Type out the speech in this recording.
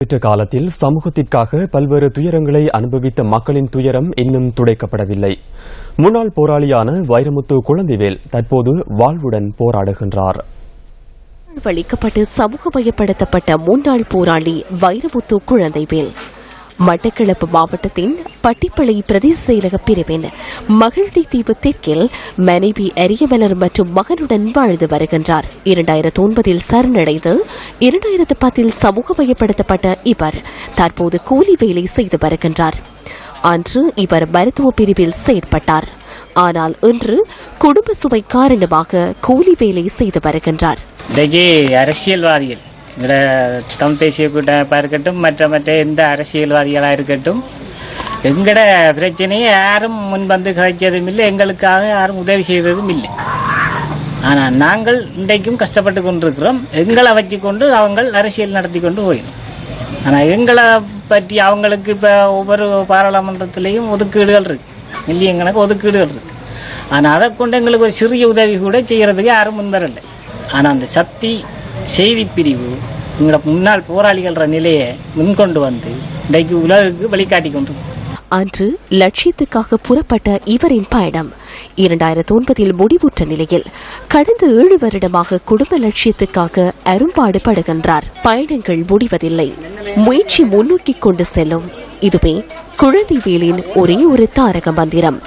நேற்று காலத்தில் சமூகத்திற்காக பல்வேறு துயரங்களை அனுபவித்த மக்களின் துயரம் இன்னும் துடைக்கப்படவில்லை. முன்னாள் போராளியான வைரமுத்து குழந்தைவேல் தற்போது வாழ்வுடன் போராடுகின்றார். வலிக்கப்பட்டு சமூகமயப்படுத்தப்பட்ட முன்னாள் போராளி வைரமுத்து குழந்தைவேல் மட்டக்களப்பு மாவட்டத்தின் பட்டிப்பளை பிரதேச செயலக பிரிவின் மகிழ்ச்சி தீவு தெற்கில் மனைவி அரியமலர் மற்றும் மகனுடன் வாழ்ந்து வருகின்றார். 2009 சரணடைந்து 2010 சமூகமயப்படுத்தப்பட்ட இவர் தற்போது கூலி வேலை செய்து வருகின்றார். அன்று இவர் மருத்துவ பிரிவில் செயற்பட்டார். ஆனால் இன்று குடும்ப சுமை காரணமாக கூலி வேலை செய்து வருகின்றார். அரசியல்வாதிகள் தமிழ் தேசிய கூட்டமைப்பா இருக்கட்டும், மற்ற எந்த அரசியல்வாதிகளாக இருக்கட்டும், எங்கட பிரச்சனையை யாரும் முன் வந்து கழிச்சதும் இல்லை, எங்களுக்காக யாரும் உதவி செய்ததும் இல்லை. ஆனால் நாங்கள் இன்றைக்கும் கஷ்டப்பட்டு கொண்டிருக்கிறோம். எங்களை வச்சுக்கொண்டு அவங்க அரசியல் நடத்தி கொண்டு போயிடும். ஆனால் எங்களை பற்றி அவங்களுக்கு இப்போ ஒவ்வொரு பாராளுமன்றத்திலையும் ஒதுக்கீடுகள் இருக்கு, மில்லியன் கணக்கு ஒதுக்கீடுகள் இருக்கு. ஆனால் அதை கொண்டு எங்களுக்கு ஒரு சிறிய உதவி கூட செய்யறதுக்கு யாரும் முன்வரலை. ஆனால் அந்த சக்தி செய்தி பிரிவு எங்களோட முன்னாள் போராளிகள் நிலையை முன்கொண்டு வந்து இன்றைக்கு உலகுக்கு வழிகாட்டி கொண்டு அன்று லட்சியத்துக்காக புறப்பட்ட இவரின் பயணம் 2009 முடிவுற்ற நிலையில் கடந்த 7 வருடமாக குடும்ப லட்சியத்துக்காக அரும்பாடுபடுகின்றார். பயணங்கள் முடிவதில்லை, முயற்சி முன்னோக்கி கொண்டு செல்லும். இதுவே குழந்தைவேலின் ஒரே ஒரு தாரக மந்திரம்.